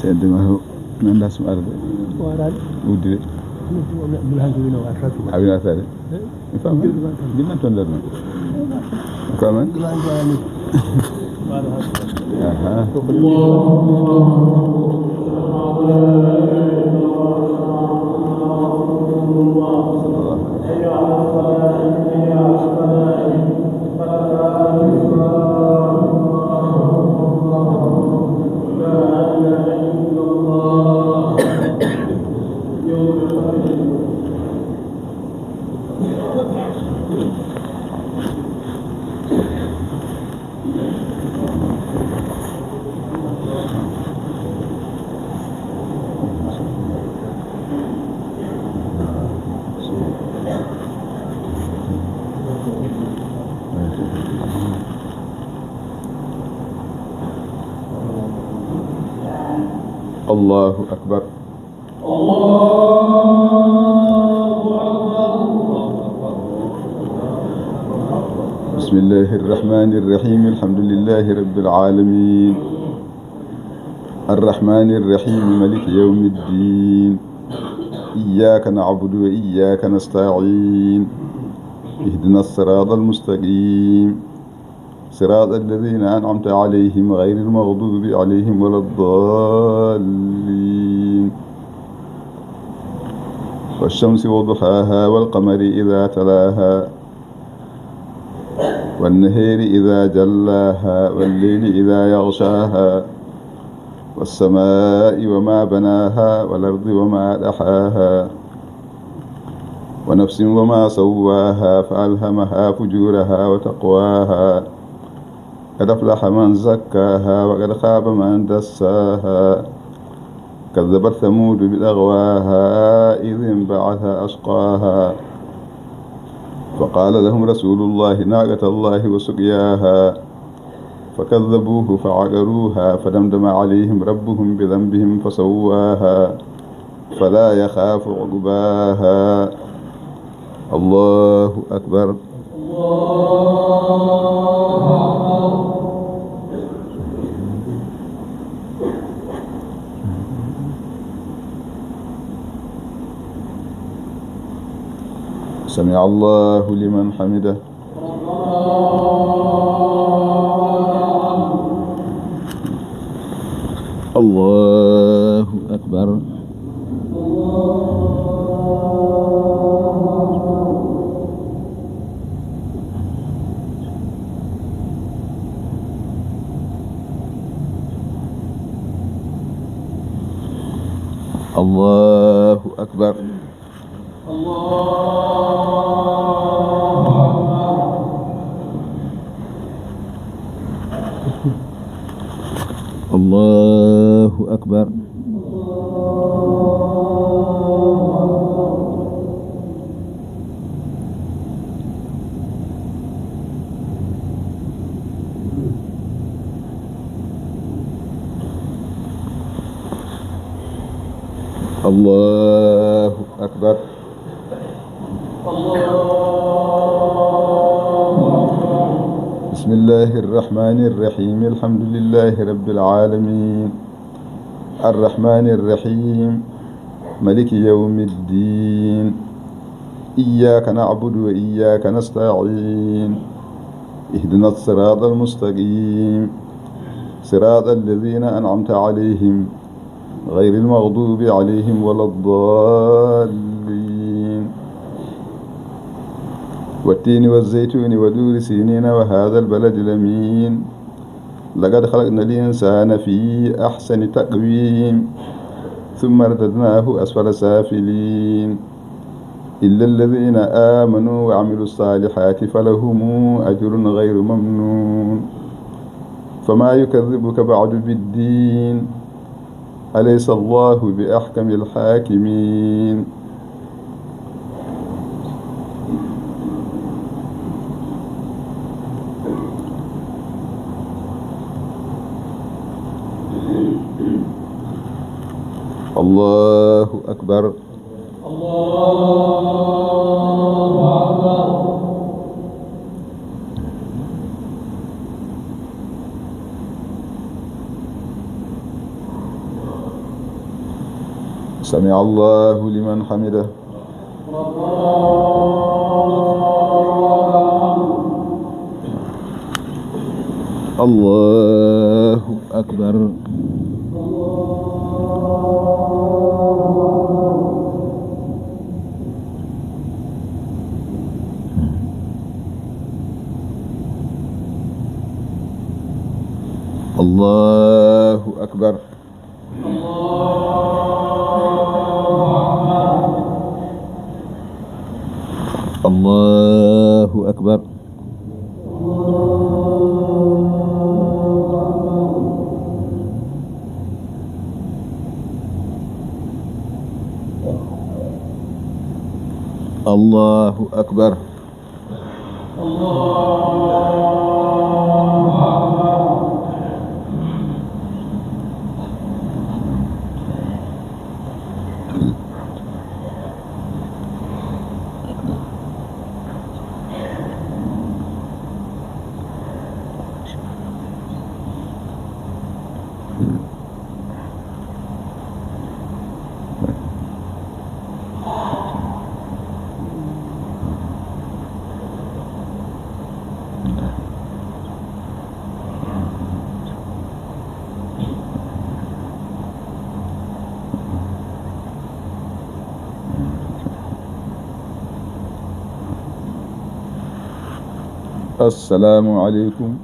tedde ma nanda sum arde warade udde awina sare mi fama dinna ton der non comment aha الله أكبر بسم الله الرحمن الرحيم الحمد لله رب العالمين الرحمن الرحيم مالك يوم الدين إياك نعبد وإياك نستعين اهدنا الصراط المستقيم صراط الذين أنعمت عليهم غير المغضوب عليهم ولا الضالين والشمس وضحاها والقمر إذا تلاها والنهار إذا جلاها والليل إذا يغشاها والسماء وما بناها والأرض وما دحاها ونفس وما سواها فألهمها فجورها وتقواها قد أفلح من زكاها وقد خاب من دساها كذبت ثمود بأغواها إذ انبعث أشقاها فقال لهم رسول الله ناقة الله وسقياها فكذبوه فعقروها فدمدم عليهم ربهم بذنبهم فسواها فلا يخاف عقباها الله أكبر سمع الله لمن حمده الله أكبر الله أكبر الله أكبر الله أكبر بسم الله الرحمن الرحيم الحمد لله رب العالمين الرحمن الرحيم مالك يوم الدين إياك نعبد وإياك نستعين اهدنا الصراط المستقيم صراط الذين أنعمت عليهم غير المغضوب عليهم ولا الضالين والتين والزيتون ودور سينين وهذا البلد الأمين لقد خلقنا الإنسان في أحسن تقويم ثم رددناه أسفل سافلين إلا الذين آمنوا وعملوا الصالحات فلهم أجر غير ممنون فما يكذبك بعد بالدين أليس الله بأحكم الحاكمين الله أكبر سمع الله لمن حمده. الله أكبر. الله أكبر. الله أكبر. الله أكبر. السلام عليكم.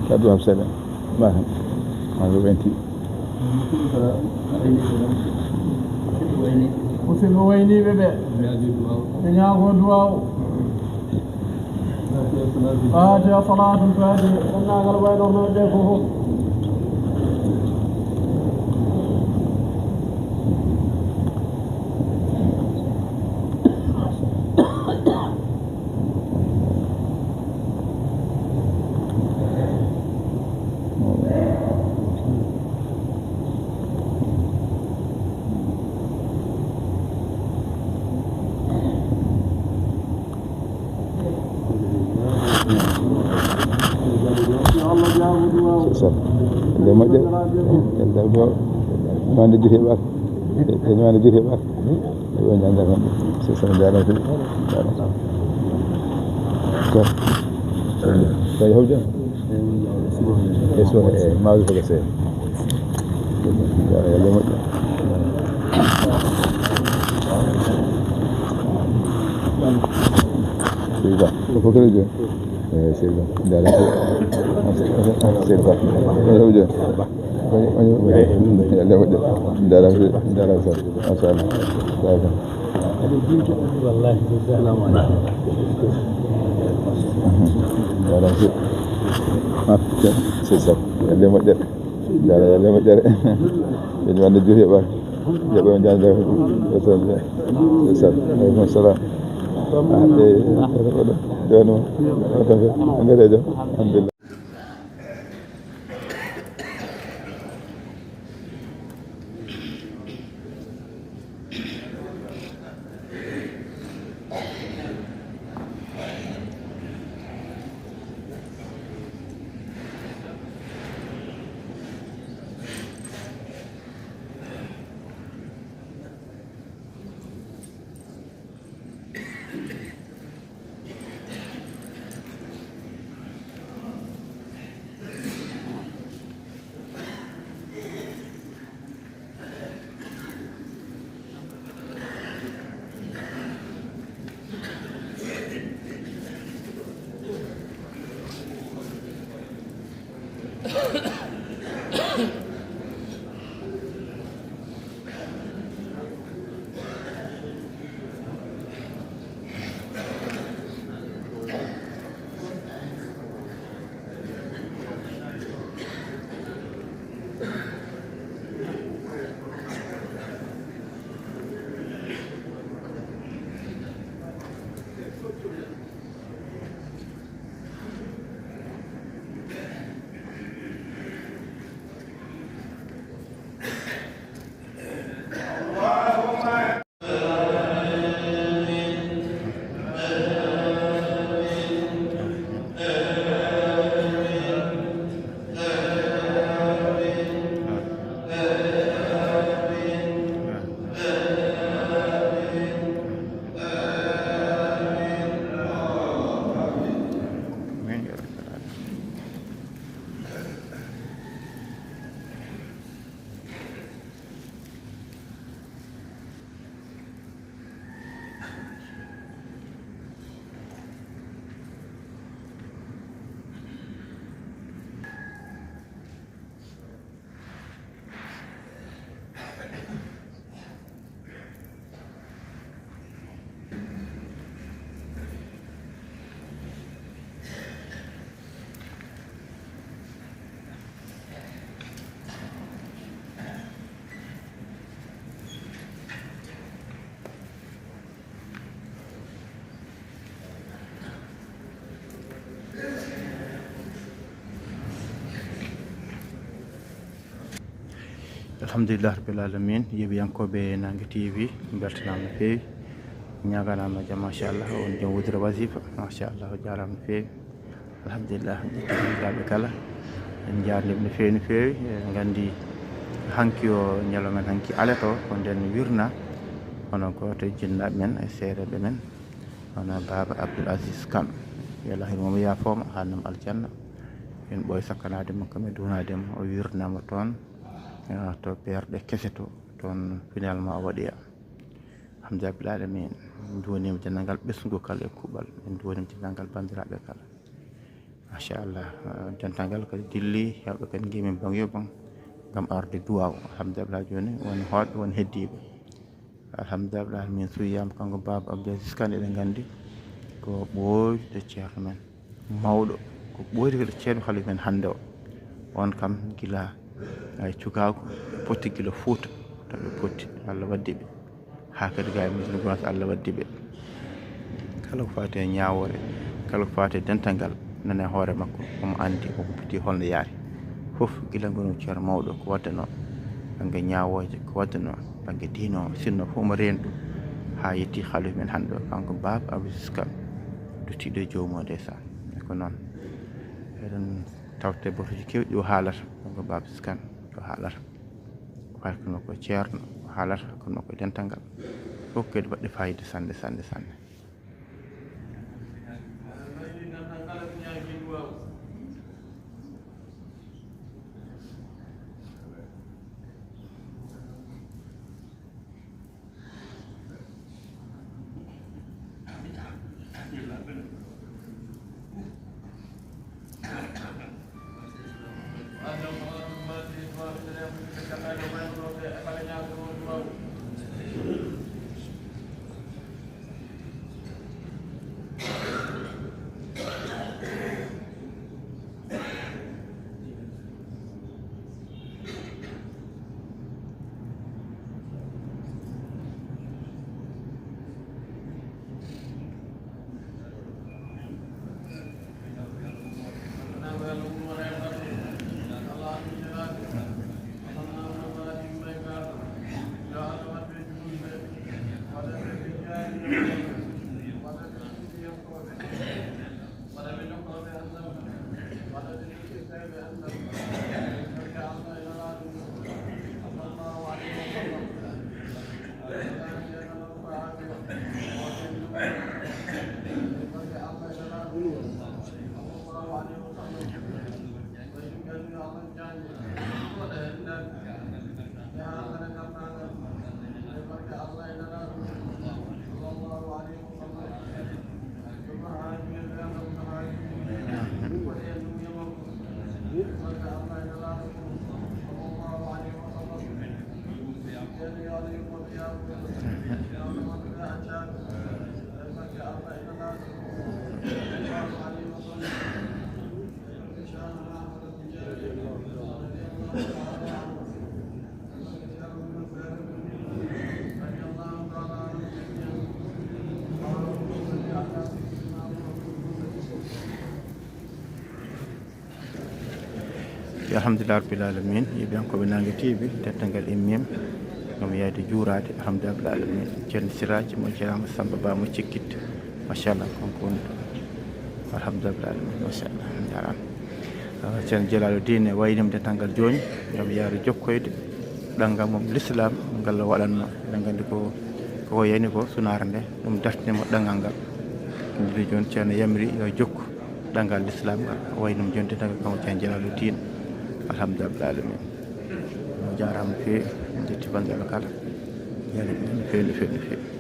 كادوا بسلام ما هم هذا بنتي وسيل ويني بيبي يا غدواو فاتحة صلاة الفاتحة أنا غربان ونرجعه لما جاء ما ندري بقى ما ندري بقى وين عندنا سيستم جانا في طيب هو جا اسمه ما أعرف كيف اسمه يا لما سيدا فكر جو سيدا جانا سيدا هو جا يلا وجه دارا ما شاء الله والله السلام عليكم دارا سيسا يلا وجه دارا يلا وجه jadi mana jual ya bang ya bang jangan Assalamualaikum assalam jangan enggak ada alhamdulillah. alhamdulillah rabbil alamin yeɓiyankoɓe Nangue TV beltanama no fewi ñaganama jaam machallah on jom wudira wasifa machallah jarama no fewi alhamdulillah ƴettilaɓe kala en jarnima no fewi no fewi gandi hanki o ñalomen hanki alata o ko nden wirna hono goto jinnaɓe men e seereɓe men hono baba Abdoul Aziz Kane yo Allah hirmomo yafoma hannam aljanna en ɓooy sakkanademo kome dunademo o wirnama toon to ɓerɗe kese to toon finalement o waɗoya alhamdulillah bil alamin min duwanima dendagal ɓesgu kala e kuuɓal min duwanima dendagal bandiraɓe kala machallah dental ngal kadi dilli hewɓe kadi ngimin bang yo bang ngam arde duwaw alhamdulillah joni won hoɗɓe won heddiɓe alhamdulillah min suyama kanko baba Abdou Aziz Kane eɗen gandi ko ɓoyɗo ceerno men mawɗo ko ɓoyde ko ceerno halifa men hannde o on kam gila ay cukako potti gila Fouta to ɓe potti Allah waddi ɓe ha kadi ga e musidɗo gonata Allah waddi ɓe kala ko fati e ñawore kala ko fati e dental ngal nane hoore makko omo andi o humpiti holno yaari fof gila gonum ceerno mawɗo ko waddano banggue ñawoje ko waddano banggue diino sinno fof mo reeni ɗum ha yetti halifa men hannde o kanko baba Abdou Aziz Kane duttiɗo e jomum o ndeysan ko noon eɗen tawte batuji kewɗi o haalata kanko baba Abdou Aziz Kane o haalata kono ko ceerno o haalata kono ko dental ngal fof kadi waɗɗi fayida sanne sanne sanne alhamdulillah rabbil alamin yiɓyankoɓe nanguetiɓe dental ngal immima gam yeyde juurade alhamdulillah rabbil alamin ceerno siraji mo ceerama Samba Ba mo cikkitte machallah konko woni ɗo alhamdulillah rabbil alamin machallah jarama ceerno Djalaluddin e waynima dental ngal joni gam yaade jokkoyde ɗangam mom l'islam ngal waɗanno eɗen gandi ko yani ko sunara nde ɗum dartinimo ɗangal ngal ndiri joni ceerno yamiri yo jokku ɗangal l'islam ngal waynima joni dental ngal kanko ceerno Djalaluddin alhamdulillah rabbil alamin jarama no fewi jetti bandiraɓe kala yani no fewi no fewi no fewi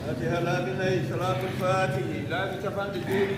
فاتحة لا بالله صلاة الفاتح لا بتفن الدين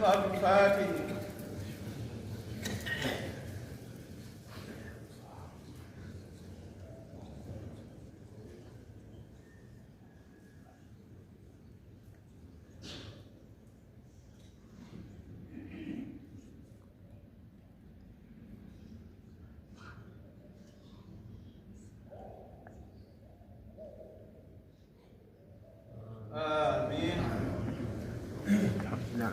صلاة الفاتحة. آمين. نعم.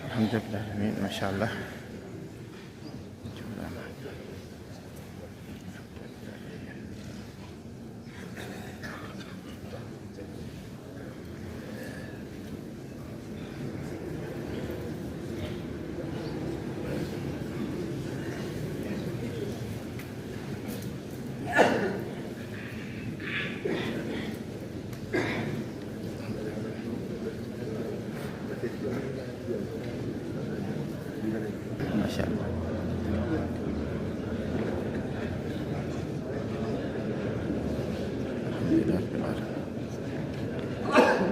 الحمد لله العالمين ما شاء الله. ما شاء الله.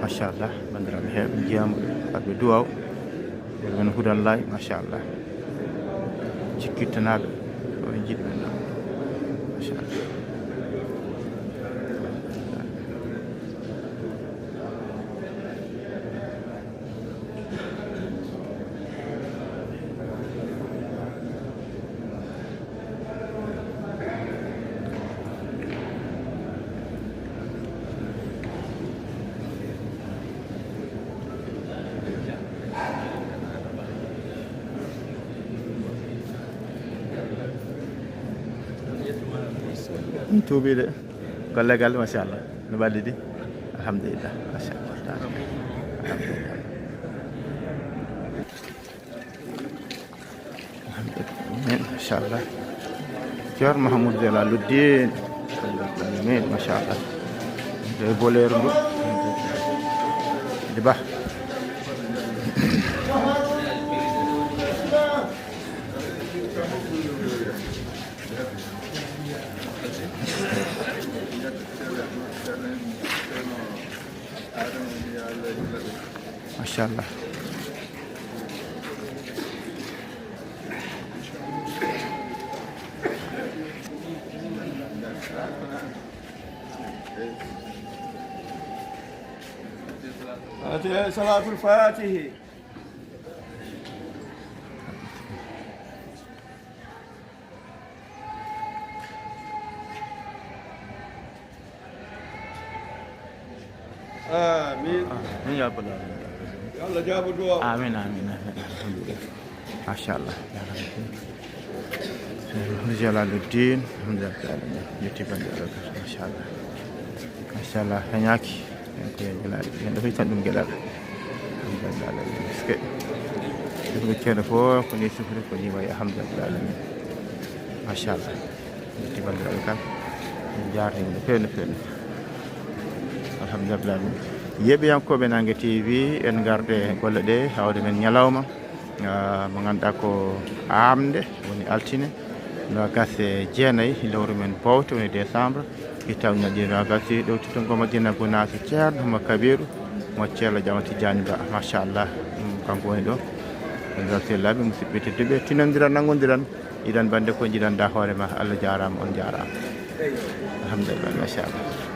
ما شاء الله bandiraɓe heɓe jiyama haɓe duwaw ɓen hudallahi machallah cikkittanaɓe o jiɗɓe machallah. tuubi de gollegal machallah no balli di alhamdulillah machallah alhamdulillah machallah Ceer Mahamoudou Jalaluddin amin machallah de boleru ndu di ba machallah. فاتحة صلاة الفاتح. آمين. آمين يا رب العالمين. يلا جابوا الدعاء. آمين آمين الحمد لله. ما شاء الله يا رب. جلال الدين الحمد لله العالمين. يتبع ما شاء الله. ما شاء الله هنياكي. جلال الدين دفعي تندم جلال. الحمد لله العالمين. سكت. سكت كنا فوق كني سكت كني ويا الحمد لله العالمين. ما شاء الله. يتبع الكلام. جارين فين. Alhamdulillah yeɓiyankoɓe Nangue TV en garde golle ɗe hawde men ñalawma mo ganduɗa ko amde woni altine gase jeenayyi lewru men bowte woni décembre hittawñal ɗi gasi ɗo tutongo Madina Gounass ceerno Oumar Kabirou mo ceerno Diama Tidiani Ba machallah kanko woni ɗo nder sellaɓe musidɓe tedduɓe tinodiran nangodiran iɗan bande ko jiɗanda hoorema Allah jarama on jarama alhamdulillah machallah.